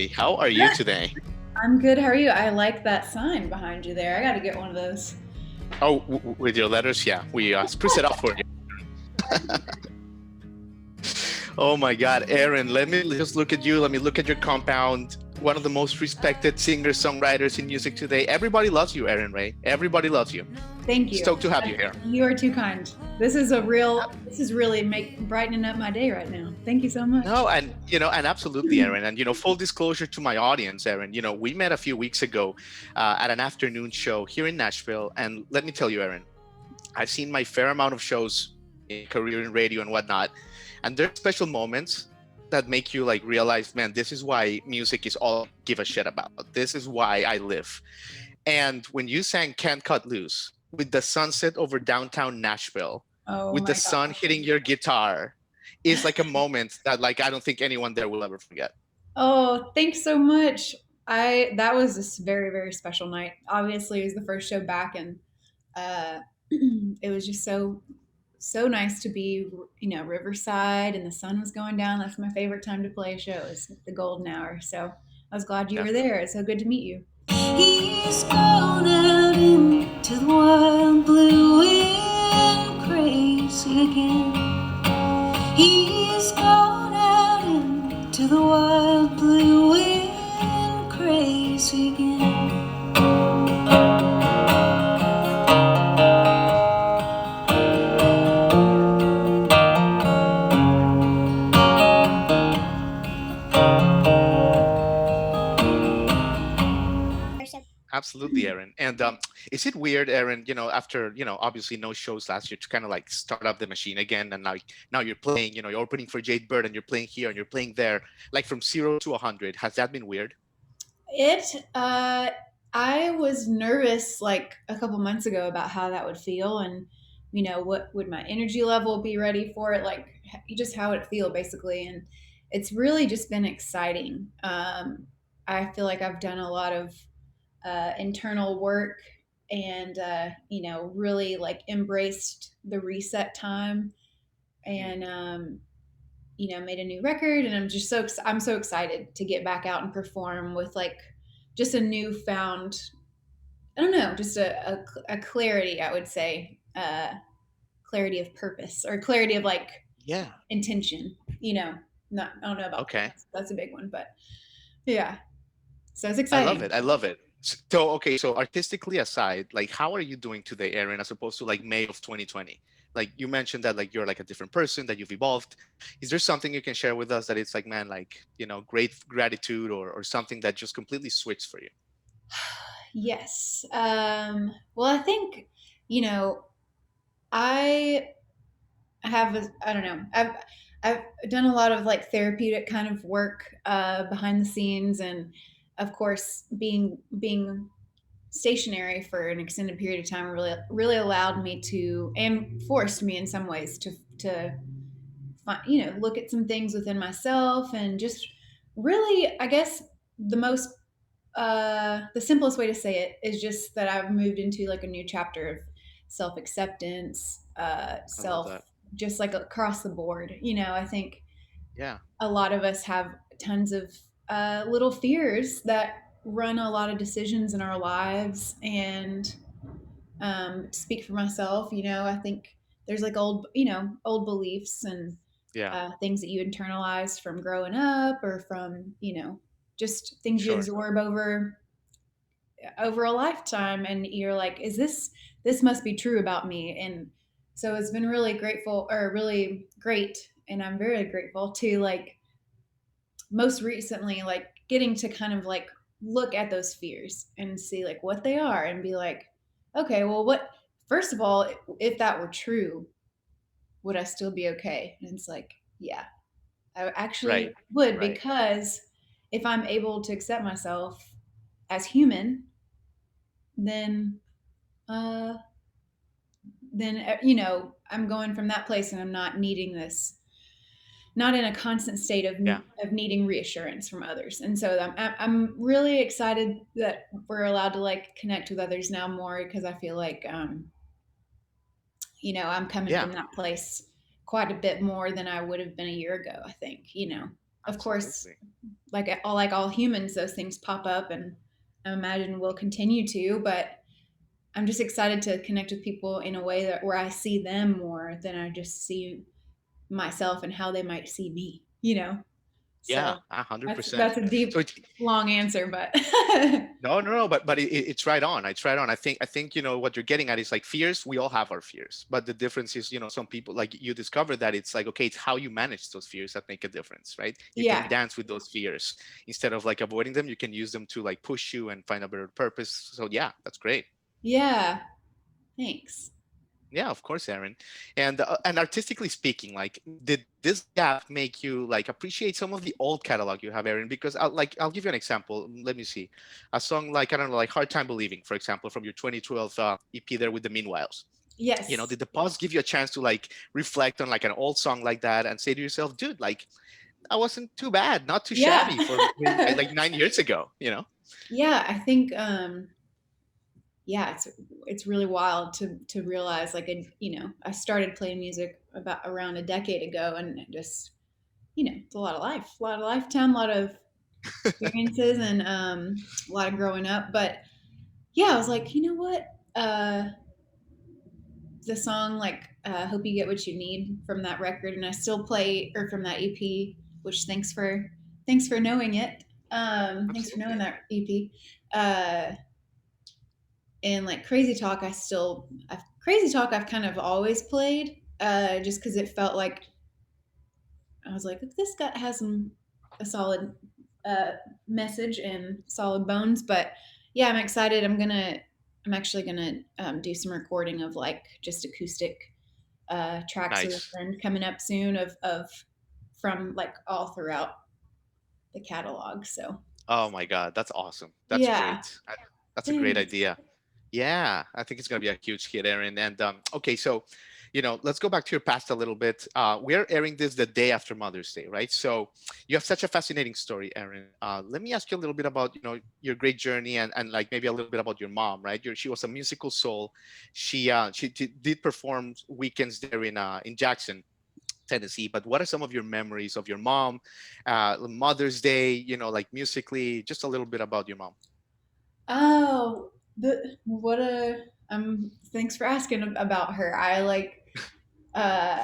Rae. How are you today? I'm good. How are you? I like that sign behind you there. I got to get one of those. Oh, with your letters, yeah. We spruce it up for you. Oh my God, Erin, let me just look at you. Let me look at your compound. One of the most respected singer-songwriters in music today. Everybody loves you, Erin Rae. Everybody loves you. Thank you. Stoked to have you here. You are too kind. This is really brightening up my day right now. Thank you so much. No, and absolutely, Erin. And full disclosure to my audience, Erin. We met a few weeks ago at an afternoon show here in Nashville. And let me tell you, Erin, I've seen my fair amount of shows in career in radio and whatnot. And there's special moments that make you like realize, man, this is why music is all I give a shit about. This is why I live. And when you sang Can't Cut Loose with the sunset over downtown Nashville, with the sun hitting your guitar, is like a moment that like I don't think anyone there will ever forget. Oh, thanks so much. That was this very, very special night. Obviously, it was the first show back, and it was just so nice to be, Riverside, and the sun was going down. That's my favorite time to play a show, is the golden hour. So I was glad you were there. It's so good to meet you. He's gone out into the wild blue wind, crazy again. He's gone out into the wild blue wind, crazy again. Absolutely, Erin. And is it weird, Erin, after, obviously no shows last year, to kind of like start up the machine again, and now you're playing, you're opening for Jade Bird, and you're playing here and you're playing there, like from 0 to 100. Has that been weird? I was nervous like a couple months ago about how that would feel, and what would my energy level be ready for it, like just how it feel basically. And it's really just been exciting. I feel like I've done a lot of internal work, and really like embraced the reset time, and made a new record. And I'm so excited to get back out and perform with like just a newfound, I don't know, just a clarity, I would say, clarity of purpose, or clarity of like intention. Not, I don't know about that's a big one, but yeah. So it's exciting. I love it. So, okay, so artistically aside, like how are you doing today, Erin, as opposed to like May of 2020? Like you mentioned that like you're like a different person, that you've evolved. Is there something you can share with us that it's like, man, like, great gratitude, or something that just completely switched for you? Yes. Well, I think, I I don't know. I've done a lot of like therapeutic kind of work behind the scenes, and of course, being stationary for an extended period of time really allowed me to, and forced me in some ways to look at some things within myself, and just really, I guess, the most the simplest way to say it is just that I've moved into like a new chapter of self acceptance, self, just like across the board. I think a lot of us have tons of little fears that run a lot of decisions in our lives. And speak for myself, I think there's like old beliefs, and things that you internalize from growing up, or from, just things you absorb over a lifetime, and you're like, this must be true about me. And so it's been really really great, and I'm very grateful to, like, most recently, like, getting to kind of like look at those fears and see like what they are, and be like, okay, well, first of all, if that were true, would I still be okay? And it's like, yeah, I actually would, because if I'm able to accept myself as human, then I'm going from that place, and I'm not needing this, not in a constant state of needing reassurance from others. And so I'm really excited that we're allowed to like connect with others now more, because I feel like I'm coming from that place quite a bit more than I would have been a year ago, I think. of course, Absolutely. like all humans, those things pop up, and I imagine will continue to. But I'm just excited to connect with people in a way that where I see them more than I just see myself and how they might see me. Yeah, So 100%. that's a So deep, it's long answer, but no, no, no, but it's right on. It's right on. I think what you're getting at is like fears. We all have our fears, but the difference is some people like you discover that it's like okay, it's how you manage those fears that make a difference, right? You can yeah, dance with those fears instead of like avoiding them. You can use them to like push you and find a better purpose. So yeah, that's great. yeah. Thanks. Yeah, of course, Aaron. And artistically speaking, like, did this gap make you like appreciate some of the old catalog you have, Aaron? Because I'll give you an example. Let me see, a song like I don't know, like "Hard Time Believing," for example, from your 2012 EP there with the Meanwhiles. Yes. Did the pause give you a chance to like reflect on like an old song like that and say to yourself, dude, like I wasn't too bad, not too Yeah. shabby for like 9 years ago? Yeah, I think yeah, it's really wild to realize like I started playing music about around a decade ago, and just it's a lot of life, a lot of lifetime, a lot of experiences, and a lot of growing up. But yeah, I was like, you know what? The song like "Hope You Get What You Need" from that record, and I still play or from that EP. Which thanks for knowing it. Thanks for knowing Absolutely. that EP. Uh, and like Crazy Talk I've kind of always played, just because it felt like I was like, this guy has a solid uh, message and solid bones. But yeah, I'm excited. I'm actually gonna do some recording of like just acoustic tracks with a Nice. friend coming up soon of from like all throughout the catalog. So Oh my God, that's awesome. That's yeah, great. That's a great thanks. idea. Yeah, I think it's going to be a huge hit, Aaron. And okay, so let's go back to your past a little bit. We're airing this the day after Mother's Day, right? So you have such a fascinating story, Aaron. Let me ask you a little bit about your great journey and like maybe a little bit about your mom, right? She was a musical soul. She did perform weekends there in Jackson, Tennessee. But what are some of your memories of your mom, Mother's Day? Like musically, just a little bit about your mom. Oh, the what a thanks for asking about her. I like uh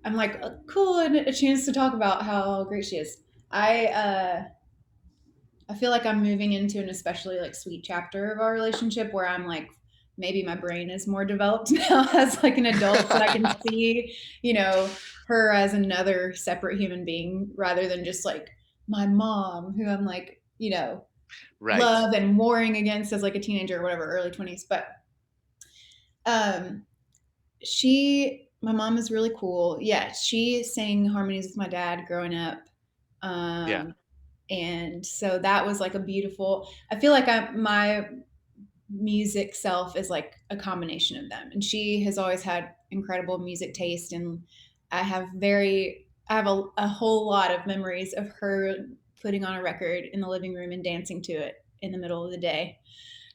I'm like cool, and a chance to talk about how great she is. I feel like I'm moving into an especially like sweet chapter of our relationship where I'm like maybe my brain is more developed now as like an adult, that I can see, her as another separate human being rather than just like my mom who I'm like, Right. love and warring against as like a teenager or whatever, early 20s. But um my mom is really cool. Yeah, she sang harmonies with my dad growing up. Yeah. Um and so that was like a beautiful, I feel like my music self is like a combination of them, and she has always had incredible music taste, and I have a whole lot of memories of her putting on a record in the living room and dancing to it in the middle of the day.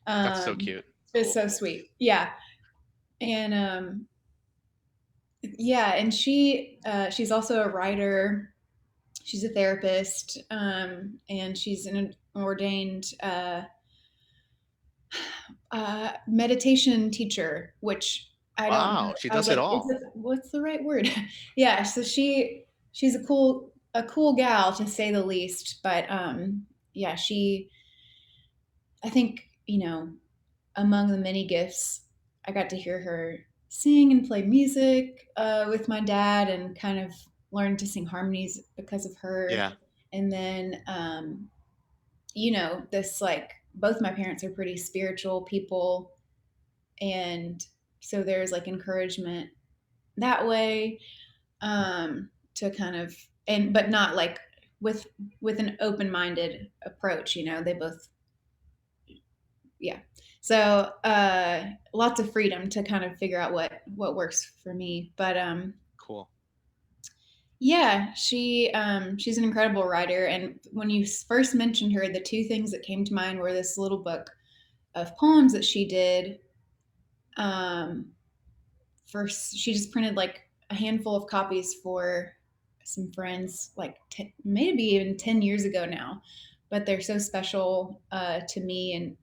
That's so um cute. it's Cool. so sweet, yeah. And yeah, and she's also a writer. She's a therapist, and she's an ordained meditation teacher, which I don't know. Wow, she I was does it like, all. what's the right word? Yeah, so she's a cool gal to say the least. But yeah, I think among the many gifts, I got to hear her sing and play music with my dad, and kind of learn to sing harmonies because of her. Yeah, And then this like both my parents are pretty spiritual people, and so there's like encouragement that way, to kind of, and but not like with an open-minded approach. They both, yeah. So lots of freedom to kind of figure out what works for me. But cool. yeah, she's an incredible writer. And when you first mentioned her, the two things that came to mind were this little book of poems that she did. First, she just printed like a handful of copies for some friends like maybe even 10 years ago now, but they're so special to me. And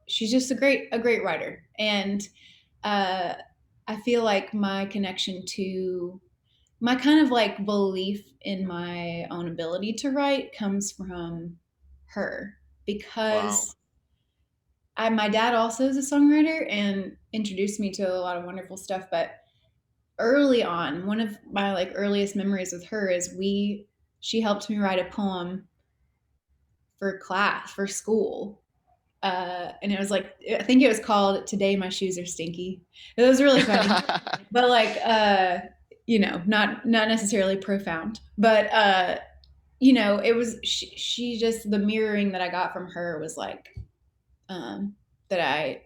she's just a great writer. And uh, I feel like my connection to my kind of like belief in my own ability to write comes from her Wow. because my dad also is a songwriter and introduced me to a lot of wonderful stuff. But early on, one of my like earliest memories with her is she helped me write a poem for class for school. And it was like I think it was called "Today My Shoes Are Stinky." It was really funny, but like not necessarily profound, but it was she just the mirroring that I got from her was like that I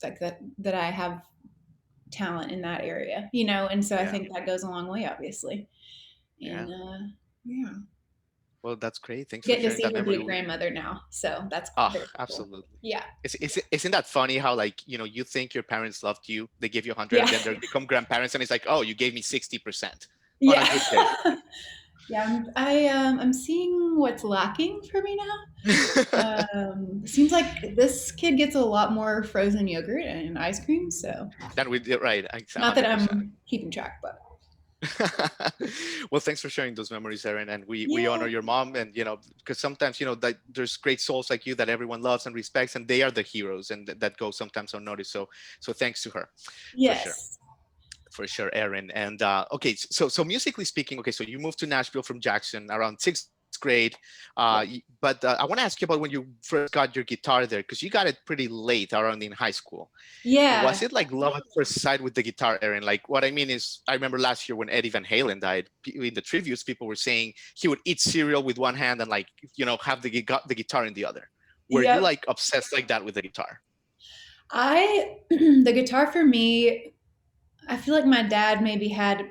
like that I have talent in that area, and so I Yeah. think that goes a long way, obviously. Yeah. And yeah, Well, that's great. Thanks for getting to sharing see that her be memory. a grandmother now, so that's Oh, very cool. absolutely. Yeah, Isn't that funny how like, you think your parents loved you, they give you 100 and yeah, then they become grandparents and it's like, oh, you gave me 60% on a yeah. good day. Yeah, I'm seeing what's lacking for me now. Seems like this kid gets a lot more frozen yogurt and ice cream, so Then we did right, not that 100%. I'm keeping track, but Well, thanks for sharing those memories, Erin. And we yeah, honor your mom, and because sometimes that there's great souls like you that everyone loves and respects, and they are the heroes, and that go sometimes unnoticed. So thanks to her, for sure. yes, For sure, Erin. And okay, so musically speaking, okay, so you moved to Nashville from Jackson around sixth grade, yeah, but I want to ask you about when you first got your guitar there, because you got it pretty late, around in high school. Was yeah, it like love at first sight with the guitar, Erin? Like, what I mean is, I remember last year when Eddie Van Halen died, in the tributes, people were saying he would eat cereal with one hand and like, have the guitar in the other. Were you yep. like obsessed like that with the guitar? The guitar for me, I feel like my dad maybe had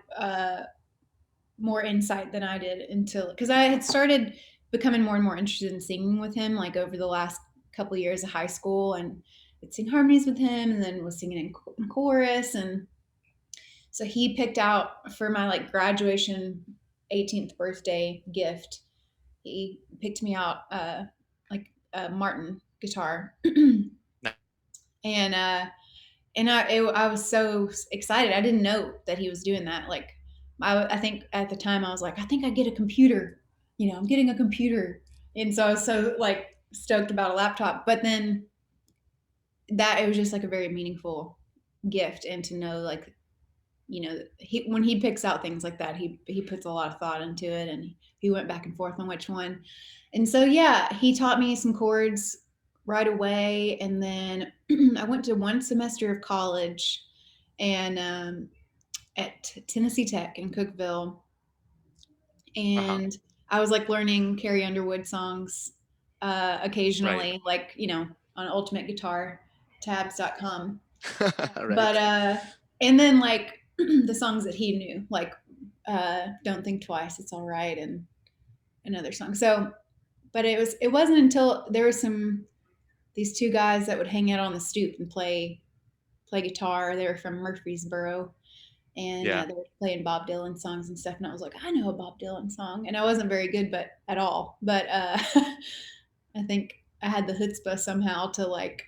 more insight than I did until because I had started becoming more and more interested in singing with him like over the last couple of years of high school and would sing harmonies with him and then was singing in chorus. And so he picked out for my like graduation 18th birthday gift, he picked me out like a Martin guitar. and I was so excited. I didn't know that he was doing that. Like, I think at the time I was like, I think I get a computer. I'm getting a computer, and so I was so like stoked about a laptop. But then that it was just like a very meaningful gift, and to know like when he picks out things like that, he puts a lot of thought into it, and he went back and forth on which one. And so yeah, he taught me some chords right away, and then I went to one semester of college, and at Tennessee Tech in Cookeville, Uh-huh. and I was like learning Carrie Underwood songs Right. occasionally, like on ultimateguitartabs.com. But Right. and then like the songs that he knew, like Don't Think Twice, It's All Right, and another song. So, but it wasn't until there was these two guys that would hang out on the stoop and play guitar. They were from Murfreesboro, and Yeah. they were playing Bob Dylan songs and stuff. And I was like, I know a Bob Dylan song, and I wasn't very good, but at all. But I think I had the chutzpah somehow to like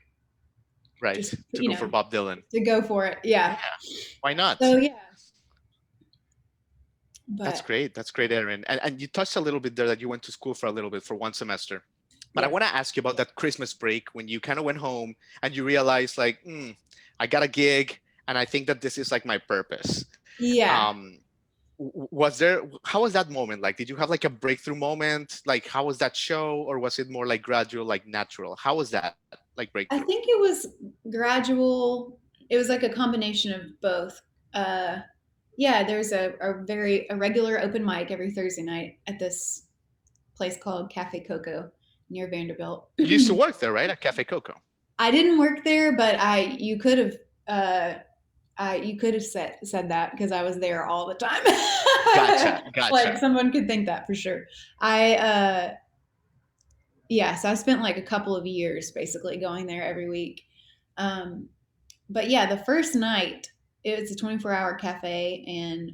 Right. just To go for Bob Dylan. to go for it. Yeah. Why not? So yeah, That's but great. That's great, Erin. And you touched a little bit there that you went to school for a little bit for one semester. But I yeah, want to ask you about that Christmas break when you kind of went home and you realized like, I got a gig and I think that this is like my purpose. yeah. Um, how was that moment? Like, did you have like a breakthrough moment? Like, how was that show? Or was it more like gradual, like natural? How was that like I breakthrough? think it was gradual. It was like a combination of both. Uh, yeah, there's a regular open mic every Thursday night at this place called Cafe Coco near Vanderbilt. You used to work there, right? At Cafe Coco. I didn't work there, but you could have said that because I was there all the time. Gotcha. Like Gotcha. someone could think that for sure. I Yeah, so I spent like a couple of years basically going there every week. But yeah, the first night it was a 24-hour cafe, and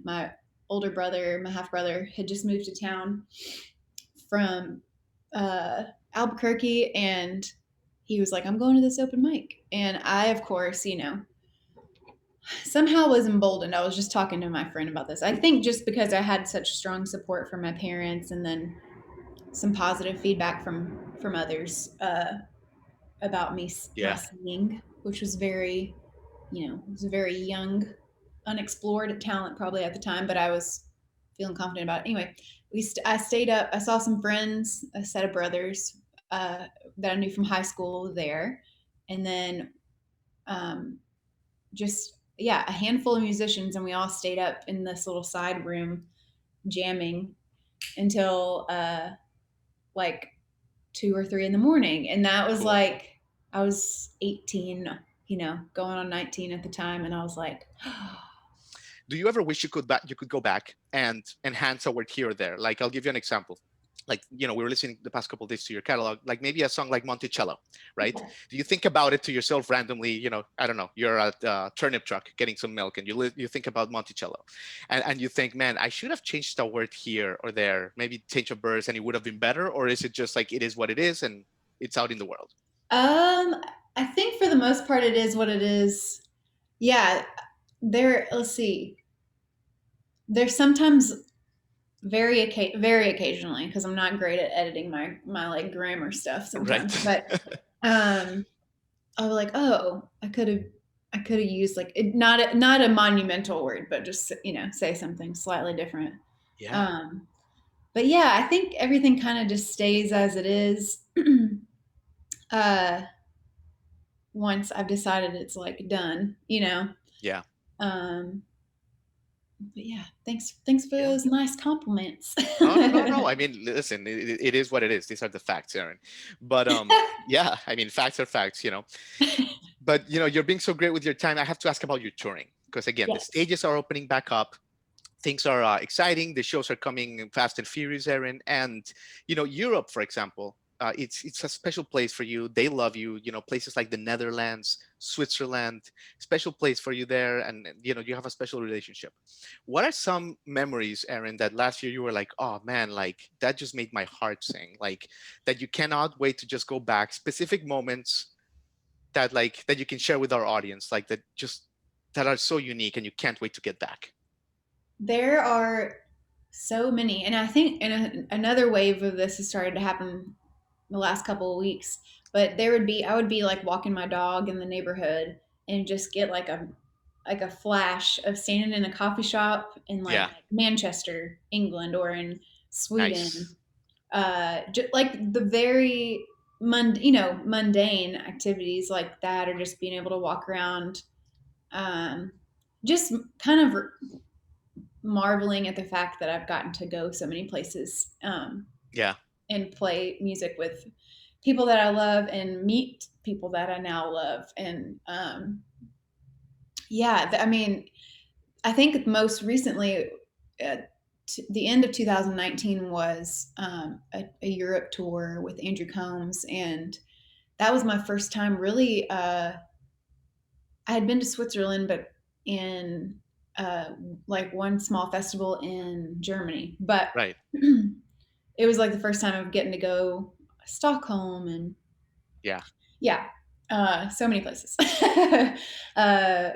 older brother, my half brother, had just moved to town from Albuquerque, and he was like, "I'm going to this open mic," and I, of course, somehow was emboldened. I was just talking to my friend about this. I think just because I had such strong support from my parents, and then some positive feedback from others about me my Yeah. singing, which was very, it was a very young, unexplored talent probably at the time, but I was feeling confident about it. Anyway, I stayed up. I saw some friends, a set of brothers that I knew from high school there, and then um, just yeah, a handful of musicians, and we all stayed up in this little side room jamming until like 2 or 3 in the morning, and that was Cool. like I was 18, going on 19 at the time, and I was like, Do you ever wish you could go back and enhance a word here or there? Like, I'll give you an example. Like, we were listening the past couple of days to your catalog, like maybe a song like Monticello, right? Do you think about it to yourself randomly? I don't know, you're at a turnip truck getting some milk, and you think about Monticello, and you think, man, I should have changed a word here or there, maybe change a verse, and it would have been better? Or is it just like it is what it is and it's out in the world? I think for the most part it is what it is. Yeah, let's see. There's sometimes very occasionally, because I'm not great at editing my like grammar stuff Right. sometimes, but I'll be like, oh, I could have used like not a monumental word, but just say something slightly different. Yeah. But yeah, I think everything kind of just stays as it is. uh, Once I've decided it's like done. Yeah. Um, but yeah, thanks for Yeah. those nice compliments. Oh, no, no, no. I mean, listen, it is what it is. These are the facts, Erin. But yeah, I mean, facts are facts. But you're being so great with your time. I have to ask about your touring, because again, the Yes. stages are opening back up. Things are exciting. The shows are coming fast and furious, Erin. And Europe, for example, it's a special place for you. They love you. Places like the Netherlands, Switzerland, special place for you there, and you have a special relationship. What are some memories, Erin, that last year you were like, oh man, like that just made my heart sing, like that you cannot wait to just go back? Specific moments that you can share with our audience, like that are so unique and you can't wait to get back. There are so many, and I think another wave of this has started to happen the last couple of weeks. But I would be like walking my dog in the neighborhood and just get like a flash of standing in a coffee shop in like Yeah. Manchester, England, or in Sweden. Nice. Just like the very mundane activities like that, or just being able to walk around, just kind of marveling at the fact that I've gotten to go so many places, Yeah. and play music with people that I love and meet people that I now love. And yeah, I mean, I think most recently, uh, the end of 2019 was a Europe tour with Andrew Combs, and that was my first time really. I had been to Switzerland, but in like one small festival in Germany, but Right. it was like the first time of getting to go Stockholm and Yeah. yeah, so many places, uh,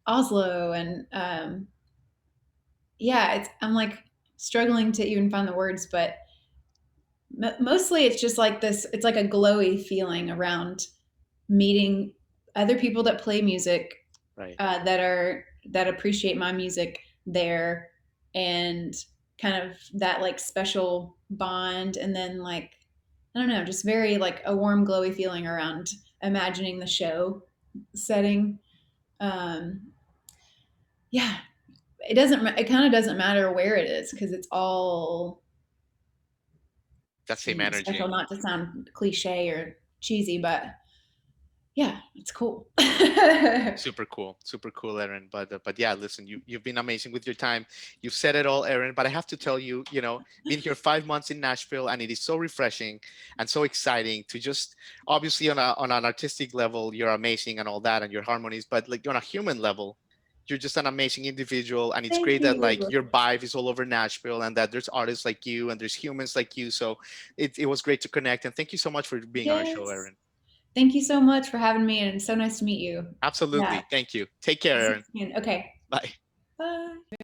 Oslo, and yeah, I'm like struggling to even find the words, but mostly it's just like this. It's like a glowy feeling around meeting other people that play music, Right. that appreciate my music there, and kind of that like special bond, and then like I don't know, just very like a warm, glowy feeling around imagining the show setting. Um, yeah, it kind of doesn't matter where it is, because it's all That same energy. special. Not to sound cliche or cheesy, but yeah, it's cool. Super cool. Super cool, Erin. But yeah, listen, you've been amazing with your time. You've said it all, Erin. But I have to tell you, been here 5 months in Nashville, and it is so refreshing and so exciting to just obviously on an artistic level, you're amazing and all that, and your harmonies. But like on a human level, you're just an amazing individual, and it's Thank great that you. like your vibe is all over Nashville, and that there's artists like you and there's humans like you. So it was great to connect, and thank you so much for being on our show, Yes. Erin. Thank you so much for having me, and so nice to meet you. Absolutely. Yeah. Thank you. Take care, Erin. Okay. Bye. Bye.